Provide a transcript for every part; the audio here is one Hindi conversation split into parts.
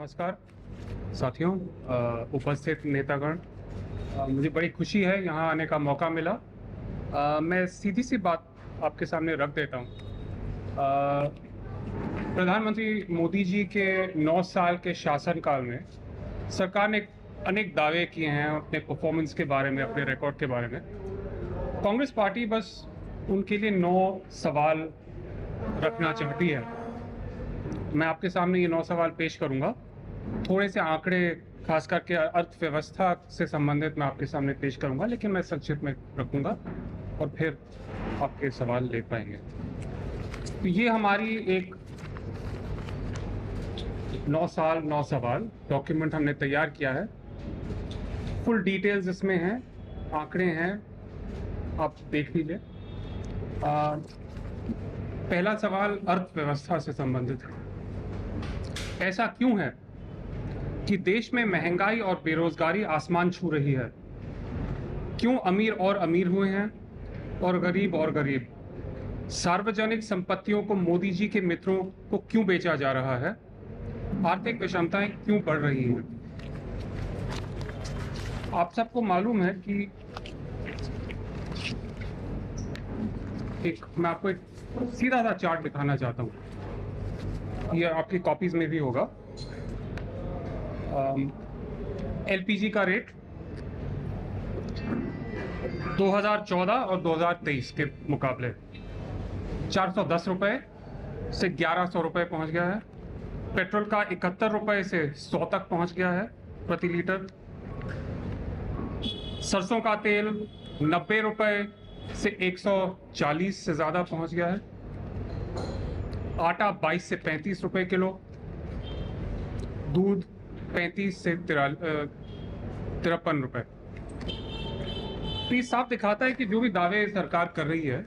नमस्कार साथियों, उपस्थित नेतागण। मुझे बड़ी खुशी है यहाँ आने का मौका मिला। मैं सीधी सी बात आपके सामने रख देता हूँ। प्रधानमंत्री मोदी जी के 9 साल के शासनकाल में सरकार ने अनेक दावे किए हैं अपने परफॉर्मेंस के बारे में, अपने रिकॉर्ड के बारे में। कांग्रेस पार्टी बस उनके लिए 9 सवाल रखना चाहती है। मैं आपके सामने ये 9 सवाल पेश करूंगा। थोड़े से आंकड़े खास करके अर्थव्यवस्था से संबंधित मैं आपके सामने पेश करूंगा, लेकिन मैं संक्षिप्त में रखूंगा और फिर आपके सवाल ले पाएंगे। तो ये हमारी एक 9 साल 9 सवाल डॉक्यूमेंट हमने तैयार किया है। फुल डिटेल्स इसमें हैं, आंकड़े हैं, आप देख लीजिए। पहला सवाल अर्थव्यवस्था से संबंधित है। ऐसा क्यों है कि देश में महंगाई और बेरोजगारी आसमान छू रही है? क्यों अमीर और अमीर हुए हैं और गरीब? सार्वजनिक संपत्तियों को मोदी जी के मित्रों को क्यों बेचा जा रहा है? आर्थिक विषमताएं क्यों बढ़ रही हैं? आप सबको मालूम है कि मैं आपको एक सीधा सा चार्ट दिखाना चाहता हूँ। ये आपकी कॉपीज में भी होगा। एलपीजी का रेट 2014 और 2023 के मुकाबले 410 रुपए से 1100 रुपए पहुंच गया है। पेट्रोल का 71 रुपए से 100 तक पहुंच गया है प्रति लीटर। सरसों का तेल 90 रुपए से 140 से ज्यादा पहुंच गया है। आटा 22 से 35 रुपए किलो। दूध 35 से 53 रुपए। तो ये साफ दिखाता है कि जो भी दावे सरकार कर रही है,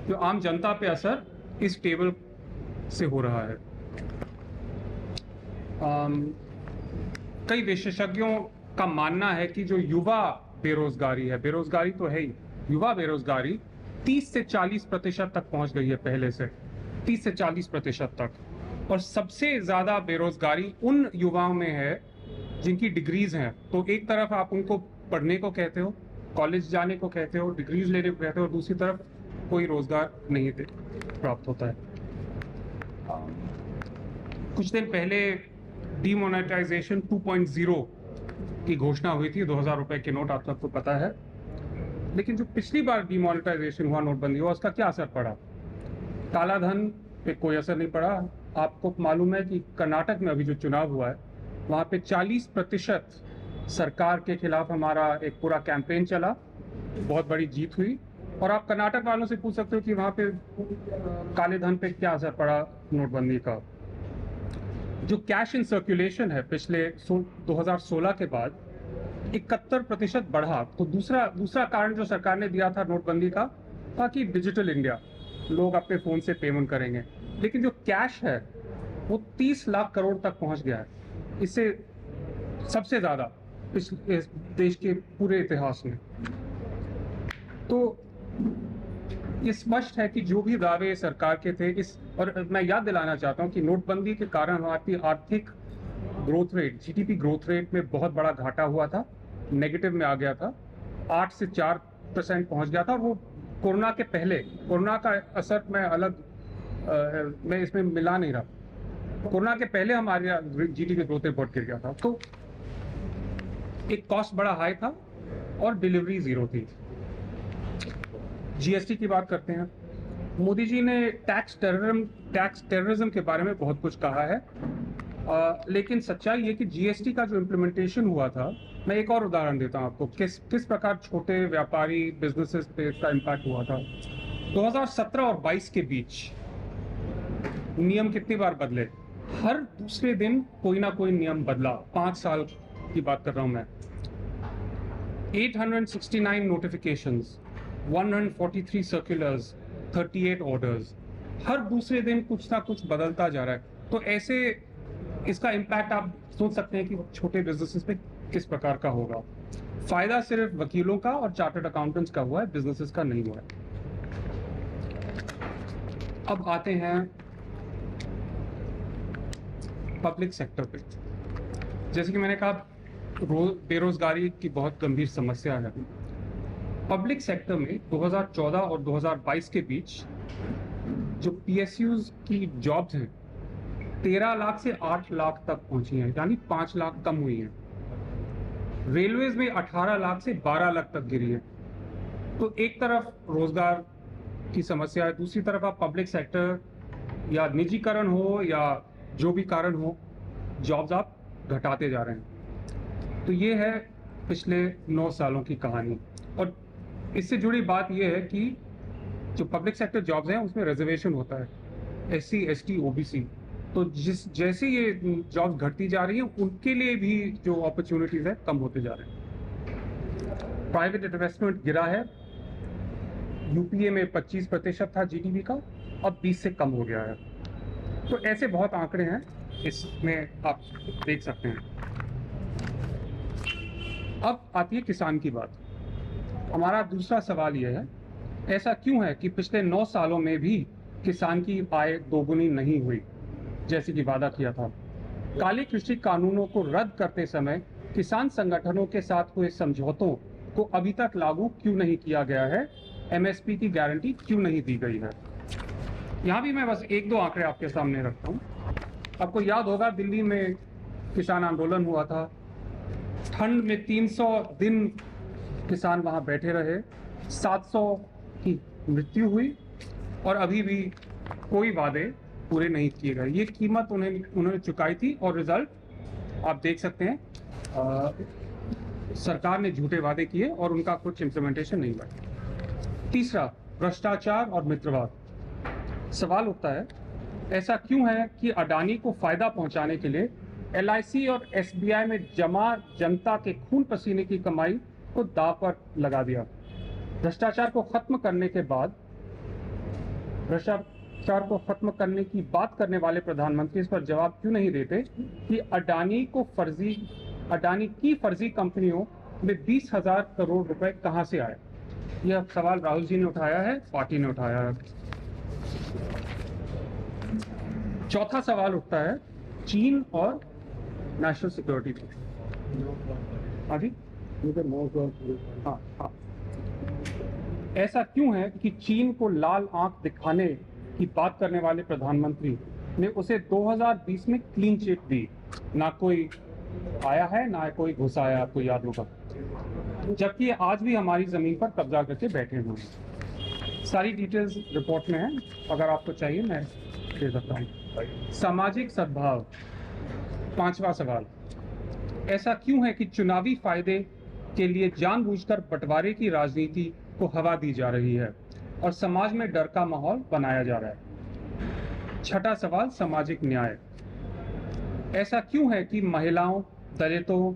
जो आम जनता पे असर इस टेबल से हो रहा है। कई विशेषज्ञों का मानना है कि जो युवा बेरोजगारी है, बेरोजगारी तो है ही, युवा बेरोजगारी 30 से 40% तक पहुंच गई है पहले से, 30 से 40% तक। और सबसे ज्यादा बेरोजगारी उन युवाओं में है जिनकी डिग्रीज हैं। तो एक तरफ आप उनको पढ़ने को कहते हो, कॉलेज जाने को कहते हो, डिग्रीज लेने को कहते हो, और दूसरी तरफ कोई रोजगार नहीं प्राप्त होता है। कुछ दिन पहले डीमोनेटाइजेशन 2.0 की घोषणा हुई थी। 2000 रुपए के नोट आप सबको पता है। लेकिन जो पिछली बार डीमोनेटाइजेशन हुआ, नोटबंदी हुआ, उसका क्या असर पड़ा? काला धन पे कोई असर नहीं पड़ा। आपको मालूम है कि कर्नाटक में अभी जो चुनाव हुआ है, वहाँ पे 40% सरकार के खिलाफ हमारा एक पूरा कैंपेन चला, बहुत बड़ी जीत हुई। और आप कर्नाटक वालों से पूछ सकते हो कि वहाँ पे काले धन पे क्या असर पड़ा नोटबंदी का। जो कैश इन सर्कुलेशन है पिछले 2016 के बाद 71% बढ़ा। तो दूसरा कारण जो सरकार ने दिया था नोटबंदी का, ताकि डिजिटल इंडिया, लोग अपने फोन से पेमेंट करेंगे। लेकिन जो कैश है वो 30 लाख करोड़ तक पहुंच गया है। इससे सबसे ज्यादा इस देश के पूरे इतिहास में। तो ये स्पष्ट है कि जो भी दावे सरकार के थे, और मैं याद दिलाना चाहता हूं कि नोटबंदी के कारण हमारी आर्थिक growth rate, GDP growth rate में बहुत बड़ा घाटा हुआ था, नेगेटिव में आ गया था, 8 से 4% पहुंच गया था। और वो कोरोना के पहले, कोरोना का असर मैं इसमें मिला नहीं रहा, कोरोना के पहले हमारे जीडीपी ग्रोथ रेट बहुत गिर गया था। तो एक कॉस्ट बड़ा हाई था और डिलीवरी जीरो थी। जीएसटी की बात करते हैं। मोदी जी ने टैक्स टेररिज्म के बारे में बहुत कुछ कहा है, लेकिन सच्चाई ये कि जीएसटी का जो इम्प्लीमेंटेशन हुआ था, मैं एक और उदाहरण देता हूं आपको किस प्रकार छोटे व्यापारी बिजनेसेस पे इसका इम्पैक्ट हुआ था। 2017 और 22 के बीच नियम कितनी बार बदले? हर दूसरे दिन कोई ना कोई नियम बदला। 5 साल की बात कर रहा हूं मैं। 869 नोटिफिकेशंस, 143 सर्कुलर्स, 38 ऑर्डर्स। हर दूसरे दिन कुछ ना कुछ बदलता जा रहा है। तो ऐसे इसका इम्पैक्ट आप सोच सकते हैं कि छोटे बिजनेसेस पे किस प्रकार का होगा। फायदा सिर्फ वकीलों का और चार्टर्ड अकाउंटेंट्स का हुआ है, बिजनेसेस का नहीं हुआ है। अब आते हैं पब्लिक सेक्टर पे। जैसे कि मैंने कहा, बेरोजगारी की बहुत गंभीर समस्या है। पब्लिक सेक्टर में 2014 और 2022 के बीच जो PSUs की जॉब्स हैं 13 लाख से 8 लाख तक पहुंची हैं, यानी 5 लाख कम हुई हैं। रेलवेज में 18 लाख से 12 लाख तक गिरी है। तो एक तरफ रोजगार की समस्या है, दूसरी तरफ आप पब्लिक सेक्टर या निजीकरण हो या जो भी कारण हो, जॉब्स आप घटाते जा रहे हैं। तो ये है पिछले 9 सालों की कहानी। और इससे जुड़ी बात ये है कि जो पब्लिक सेक्टर जॉब्स हैं उसमें रिजर्वेशन होता है, SC ST OBC। तो जैसे ये जॉब्स घटती जा रही हैं उनके लिए भी जो अपॉर्चुनिटीज है कम होते जा रहे हैं। प्राइवेट इन्वेस्टमेंट गिरा है, UPA में 25% था GDP का, अब 20 से कम हो गया है। तो ऐसे बहुत आंकड़े हैं, इसमें आप देख सकते हैं। अब आती है किसान की बात। हमारा दूसरा सवाल यह है, ऐसा क्यों है कि पिछले 9 सालों में भी किसान की आय दोगुनी नहीं हुई जैसे कि वादा किया था? काले कृषि कानूनों को रद्द करते समय किसान संगठनों के साथ हुए समझौतों को अभी तक लागू क्यों नहीं किया गया है? MSP की गारंटी क्यों नहीं दी गई है? यहाँ भी मैं बस 1-2 आंकड़े आपके सामने रखता हूँ। आपको याद होगा, दिल्ली में किसान आंदोलन हुआ था, ठंड में 300 दिन किसान वहां बैठे रहे, 700 की मृत्यु हुई और अभी भी कोई वादे पूरे नहीं किए गए। ये कीमत उन्होंने चुकाई थी और रिजल्ट आप देख सकते हैं। सरकार ने झूठे वादे किए और उनका कुछ इम्प्लीमेंटेशन नहीं हुआ। तीसरा, भ्रष्टाचार और मित्रवाद। सवाल उठता है, ऐसा क्यों है कि अडानी को फायदा पहुंचाने के लिए LIC और SBI में जमा जनता के खून पसीने की कमाई को दांव पर लगा दिया? भ्रष्टाचार को खत्म करने के बाद भ्रष्टाचार को खत्म करने की बात करने वाले प्रधानमंत्री इस पर जवाब क्यों नहीं देते कि अडानी की फर्जी कंपनियों में 20,000 करोड़ रुपए कहां से आए? यह सवाल राहुल जी ने उठाया है, पार्टी ने उठाया है। चौथा सवाल उठता है चीन और नेशनल सिक्योरिटी पर। अभी हाँ, ऐसा क्यों है कि चीन को लाल आंख दिखाने की बात करने वाले प्रधानमंत्री ने उसे 2020 में क्लीन चिट दी? ना कोई आया है ना कोई घुसा आया, आपको याद होगा, जबकि आज भी हमारी जमीन पर कब्जा करके बैठे हुए हैं। सारी डिटेल्स रिपोर्ट में है, अगर आपको चाहिए मैं दे सकता हूँ। सामाजिक सद्भाव, 5वां सवाल, ऐसा क्यों है कि चुनावी फायदे के लिए जानबूझकर बंटवारे की राजनीति को हवा दी जा रही है और समाज में डर का माहौल बनाया जा रहा है? छठा सवाल, सामाजिक न्याय। ऐसा क्यों है कि महिलाओं, दलितों,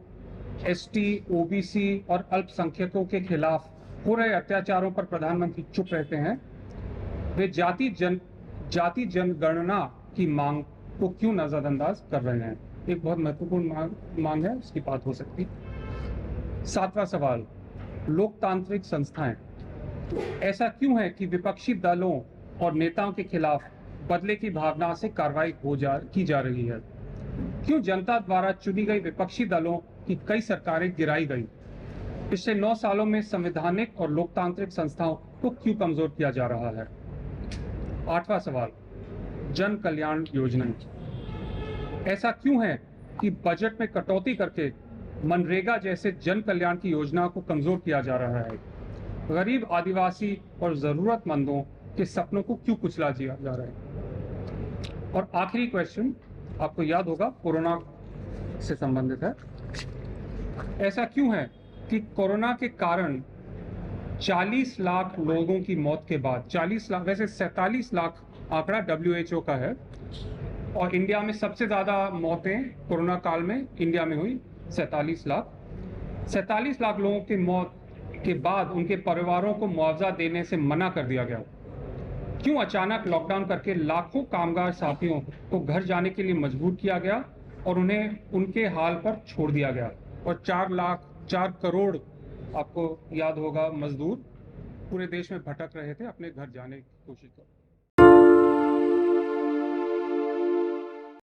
ST, OBC और अल्पसंख्यकों के खिलाफ हो रहे अत्याचारों पर प्रधानमंत्री चुप रहते हैं? वे जाति जनगणना की मांग को क्यों नजरअंदाज कर रहे हैं? एक बहुत महत्वपूर्ण मांग है, उसकी बात हो सकती। 7वां सवाल, लोकतांत्रिक संस्थाएं। ऐसा क्यों है कि विपक्षी दलों और नेताओं के खिलाफ बदले की भावना से कार्रवाई की जा रही है? क्यों जनता द्वारा चुनी गई विपक्षी दलों की कई सरकारें गिराई गई? पिछले 9 सालों में संवैधानिक और लोकतांत्रिक संस्थाओं को क्यों कमजोर किया जा रहा है? 8वां सवाल, जन कल्याण योजनाएं। ऐसा क्यों है कि बजट में कटौती करके मनरेगा जैसे जन कल्याण की योजना को कमजोर किया जा रहा है? गरीब, आदिवासी और जरूरतमंदों के सपनों को क्यों कुचला दिया जा रहा है? और आखिरी क्वेश्चन, आपको याद होगा, कोरोना से संबंधित है। ऐसा क्यों है कि कोरोना के कारण 40 लाख लोगों की मौत के बाद, 40 लाख, वैसे 47 लाख आंकड़ा WHO का है, और इंडिया में सबसे ज्यादा मौतें कोरोना काल में इंडिया में हुई, 47 लाख। 47 लाख लोगों की मौत के बाद उनके परिवारों को मुआवजा देने से मना कर दिया गया। क्यों अचानक लॉकडाउन करके लाखों कामगार साथियों को घर जाने के लिए मजबूर किया गया और उन्हें उनके हाल पर छोड़ दिया गया? और 4 करोड़, आपको याद होगा, मजदूर पूरे देश में भटक रहे थे अपने घर जाने की कोशिश कर।